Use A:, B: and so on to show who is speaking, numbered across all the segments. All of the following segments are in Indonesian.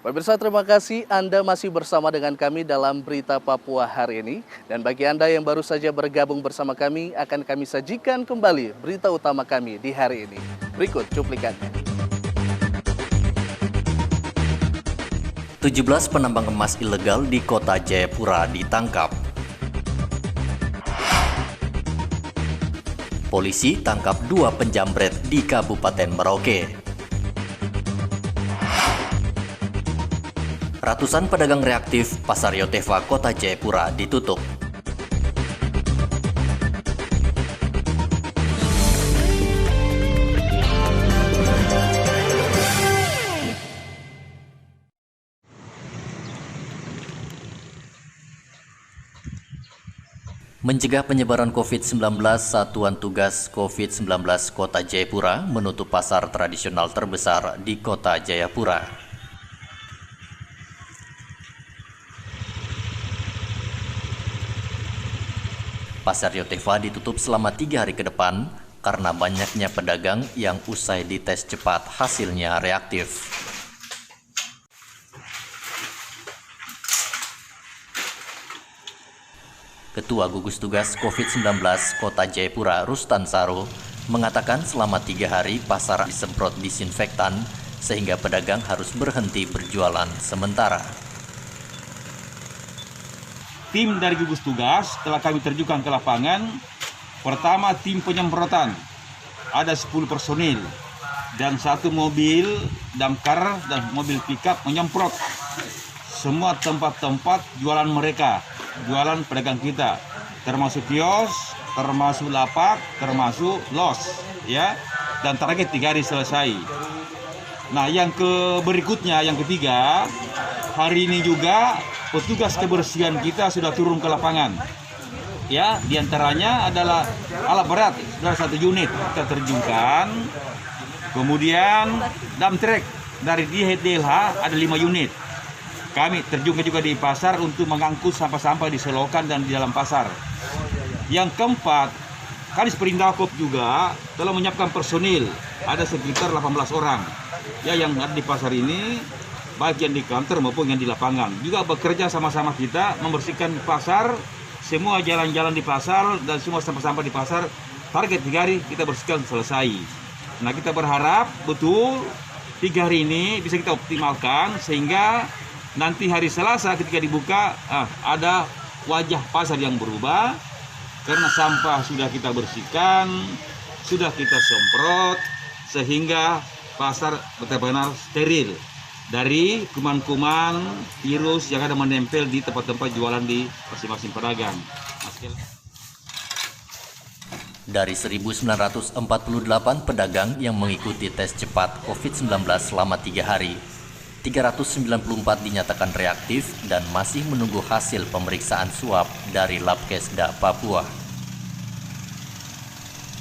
A: Pemirsa, terima kasih Anda masih bersama dengan kami dalam Berita Papua hari ini. Dan bagi Anda yang baru saja bergabung bersama kami, akan kami sajikan kembali berita utama kami di hari ini. Berikut cuplikannya.
B: 17 penambang emas ilegal di kota Jayapura ditangkap. Polisi tangkap 2 penjamret di Kabupaten Merauke. Ratusan pedagang reaktif Pasar Yotefa Kota Jayapura ditutup. Mencegah penyebaran COVID-19, Satuan Tugas COVID-19 Kota Jayapura menutup pasar tradisional terbesar di Kota Jayapura. Pasar Yotefa ditutup selama 3 hari ke depan karena banyaknya pedagang yang usai dites cepat hasilnya reaktif. Ketua Gugus Tugas COVID-19 Kota Jayapura, Rustan Saro, mengatakan selama 3 hari pasar disemprot disinfektan sehingga pedagang harus berhenti berjualan sementara.
C: Tim dari gugus tugas telah kami terjunkan ke lapangan. Pertama, tim penyemprotan. Ada 10 personil dan 1 mobil damkar dan mobil pickup menyemprot semua tempat-tempat jualan mereka, jualan pedagang kita, termasuk kios, termasuk lapak, termasuk los, ya. Dan target 3 hari selesai. Nah, yang berikutnya, yang ketiga, hari ini juga petugas kebersihan kita sudah turun ke lapangan. Ya, diantaranya adalah alat berat, sudah 1 unit kita terjunkan. Kemudian dump truck dari DLH ada 5 unit. Kami terjunkan juga di pasar untuk mengangkut sampah-sampah di selokan dan di dalam pasar. Yang keempat, Kadis Perindakop juga telah menyiapkan personil, ada sekitar 18 orang. Ya, yang ada di pasar ini, baik yang di kantor maupun yang di lapangan, juga bekerja sama-sama kita membersihkan pasar, semua jalan-jalan di pasar dan semua sampah-sampah di pasar. Target 3 hari kita bersihkan selesai. Nah, kita berharap betul 3 hari ini bisa kita optimalkan sehingga nanti hari Selasa ketika dibuka ada wajah pasar yang berubah karena sampah sudah kita bersihkan, sudah kita semprot sehingga pasar benar-benar steril dari kuman-kuman virus yang ada menempel di tempat-tempat jualan di masing-masing pedagang.
B: Dari 1.948 pedagang yang mengikuti tes cepat COVID-19 selama 3 hari, 394 dinyatakan reaktif dan masih menunggu hasil pemeriksaan swab dari Labkesda Papua.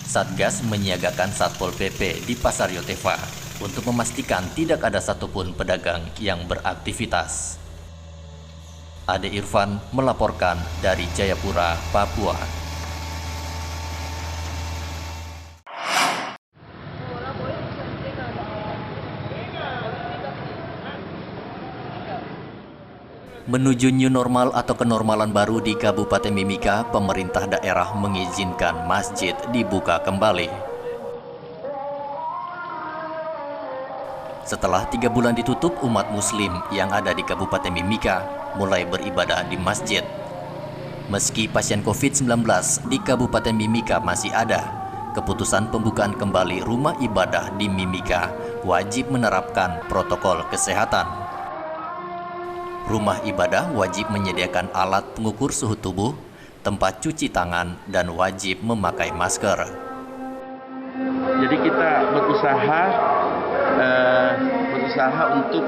B: Satgas menyiagakan Satpol PP di Pasar Yotefa untuk memastikan tidak ada satupun pedagang yang beraktivitas. Ade Irfan melaporkan dari Jayapura, Papua. Menuju new normal atau kenormalan baru di Kabupaten Mimika, pemerintah daerah mengizinkan masjid dibuka kembali. Setelah 3 bulan ditutup, umat muslim yang ada di Kabupaten Mimika mulai beribadah di masjid. Meski pasien COVID-19 di Kabupaten Mimika masih ada, keputusan pembukaan kembali rumah ibadah di Mimika wajib menerapkan protokol kesehatan. Rumah ibadah wajib menyediakan alat pengukur suhu tubuh, tempat cuci tangan, dan wajib memakai masker.
D: Jadi kita berusaha untuk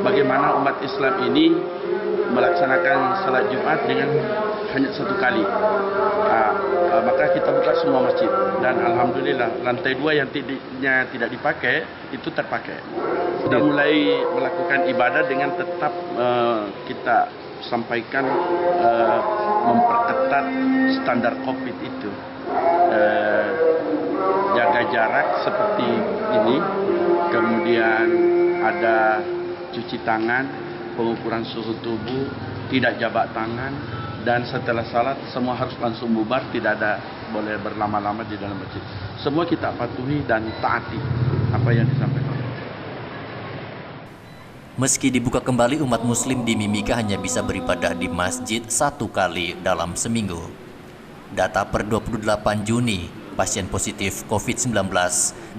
D: bagaimana umat Islam ini melaksanakan salat Jumat dengan hanya 1 kali. Maka kita buka semua masjid dan alhamdulillah lantai 2 yang tidak dipakai itu terpakai. Sudah mulai melakukan ibadah dengan tetap kita sampaikan memperketat standar COVID itu. Jaga jarak seperti ini, kemudian ada cuci tangan, pengukuran suhu tubuh, tidak jabat tangan, dan setelah salat semua harus langsung bubar, tidak ada boleh berlama-lama di dalam masjid. Semua kita patuhi dan taati apa yang disampaikan.
B: Meski dibuka kembali, umat muslim di Mimika hanya bisa beribadah di masjid 1 kali dalam seminggu. Data per 28 Juni, pasien positif COVID-19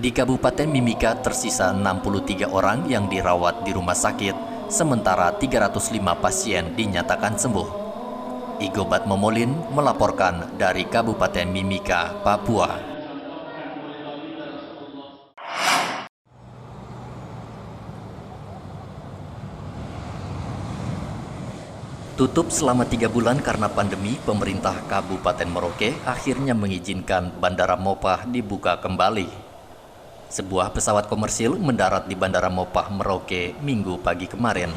B: di Kabupaten Mimika tersisa 63 orang yang dirawat di rumah sakit, sementara 305 pasien dinyatakan sembuh. Igobat Momolin melaporkan dari Kabupaten Mimika, Papua. Tutup selama 3 bulan karena pandemi, pemerintah Kabupaten Merauke akhirnya mengizinkan Bandara Mopah dibuka kembali. Sebuah pesawat komersil mendarat di Bandara Mopah Merauke Minggu pagi kemarin.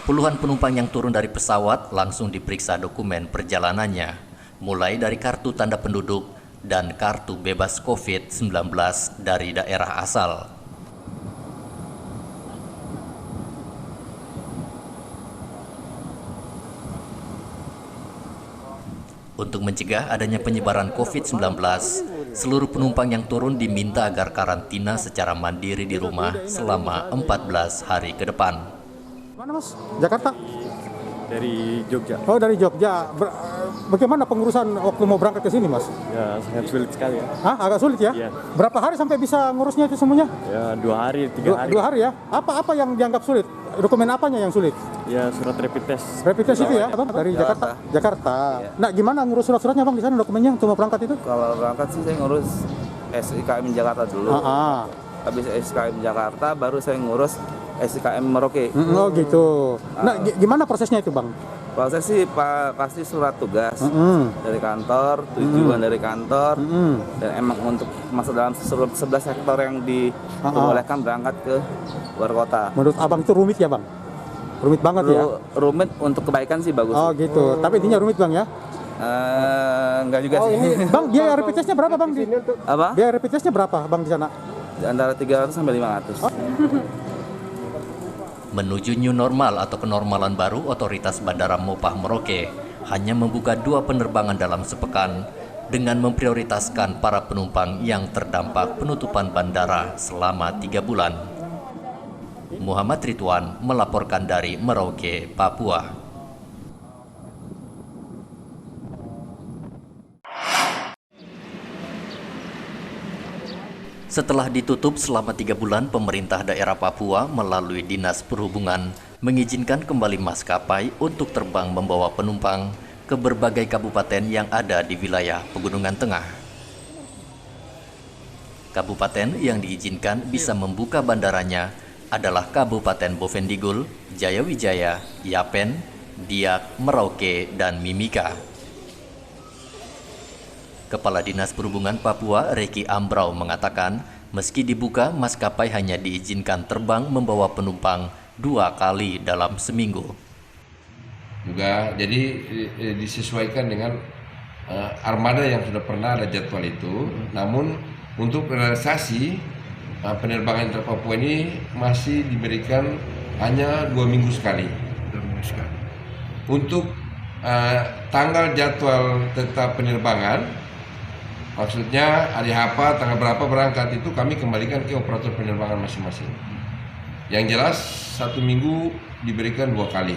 B: Puluhan penumpang yang turun dari pesawat langsung diperiksa dokumen perjalanannya, mulai dari kartu tanda penduduk dan kartu bebas COVID-19 dari daerah asal. Untuk mencegah adanya penyebaran COVID-19, seluruh penumpang yang turun diminta agar karantina secara mandiri di rumah selama 14 hari ke depan.
E: Mana Mas? Jakarta?
F: Dari Jogja.
E: Oh, dari Jogja. Bagaimana pengurusan waktu mau berangkat ke sini, Mas?
F: Ya, sangat sulit sekali ya.
E: Hah? Agak sulit ya?
F: Iya.
E: Berapa hari sampai bisa ngurusnya itu semuanya?
F: Ya, 2 hari, 3 hari.
E: 2 hari ya? Apa yang dianggap sulit? Dokumen apanya yang sulit?
F: Ya, surat rapid test.
E: Rapid test itu ya, Bang? Dari Jakarta. Jakarta.
G: Iya.
E: Nah, gimana ngurus surat-suratnya, Bang, di sana dokumennya cuma berangkat itu?
G: Kalau berangkat sih saya ngurus SIKM Jakarta dulu. Habis SIKM Jakarta baru saya ngurus SIKM Merauke.
E: Oh, gitu. Nah, gimana prosesnya itu, Bang?
G: Proses sih pasti surat tugas dari kantor, tujuan dari kantor, dan emang untuk masuk dalam 11 sektor yang diperbolehkan berangkat ke luar kota.
E: Menurut Abang itu rumit ya, Bang? Rumit banget ya?
G: Rumit untuk kebaikan sih bagus.
E: Oh, gitu. Tapi intinya rumit, Bang ya?
G: Enggak juga sih.
E: Bang, biaya rapid testnya berapa, Bang?
G: Apa?
E: Biaya rapid testnya berapa, Bang, di sana?
G: Antara 300 sampai 500.
B: Menuju new normal atau kenormalan baru, otoritas Bandara Mopah Merauke hanya membuka 2 penerbangan dalam sepekan dengan memprioritaskan para penumpang yang terdampak penutupan bandara selama 3 bulan. Muhammad Ridwan melaporkan dari Merauke, Papua. Setelah ditutup selama 3 bulan, pemerintah daerah Papua melalui Dinas Perhubungan mengizinkan kembali maskapai untuk terbang membawa penumpang ke berbagai kabupaten yang ada di wilayah Pegunungan Tengah. Kabupaten yang diizinkan bisa membuka bandaranya adalah Kabupaten Bovendigul, Jayawijaya, Yapen, Biak, Merauke, dan Mimika. Kepala Dinas Perhubungan Papua, Reki Ambrau, mengatakan meski dibuka, maskapai hanya diizinkan terbang membawa penumpang 2 kali dalam seminggu.
H: Juga jadi disesuaikan dengan armada yang sudah pernah ada jadwal itu. Namun untuk realisasi penerbangan intra Papua ini masih diberikan hanya 2 minggu sekali. Untuk tanggal jadwal tetap penerbangan, maksudnya hari apa, tanggal berapa berangkat, itu kami kembalikan ke operator penerbangan masing-masing. Yang jelas 1 minggu diberikan 2 kali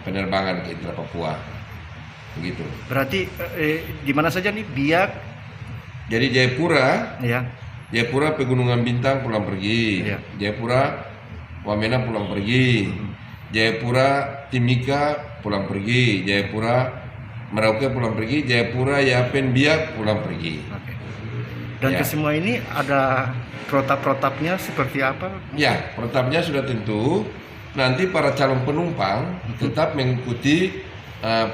H: penerbangan ke intra Papua. Begitu.
I: Berarti di mana saja nih? Biak.
H: Jadi Jayapura,
I: Ya.
H: Jayapura Pegunungan Bintang pulang pergi.
I: Iya.
H: Jayapura Wamena pulang pergi. Jayapura Timika pulang pergi. Jayapura Merauke pulang pergi, Jayapura, Yapen, Biak pulang pergi.
I: Oke. Dan
H: Ya.
I: ke semua ini ada protap-protapnya seperti apa?
H: Ya, protapnya sudah tentu. Nanti para calon penumpang tetap mengikuti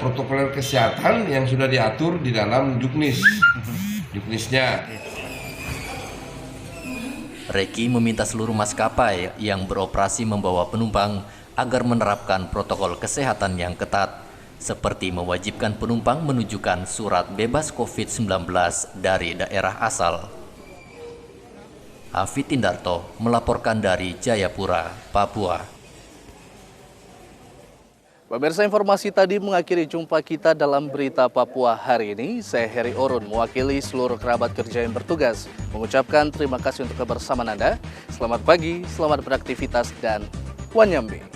H: protokol kesehatan yang sudah diatur di dalam Juknisnya.
B: Reki meminta seluruh maskapai yang beroperasi membawa penumpang agar menerapkan protokol kesehatan yang ketat seperti mewajibkan penumpang menunjukkan surat bebas COVID-19 dari daerah asal. Hafid Indarto melaporkan dari Jayapura, Papua.
A: Pemirsa, informasi tadi mengakhiri jumpa kita dalam Berita Papua hari ini. Saya Heri Orun mewakili seluruh kerabat kerja yang bertugas mengucapkan terima kasih untuk kebersamaan Anda. Selamat pagi, selamat beraktivitas, dan Wanyambe.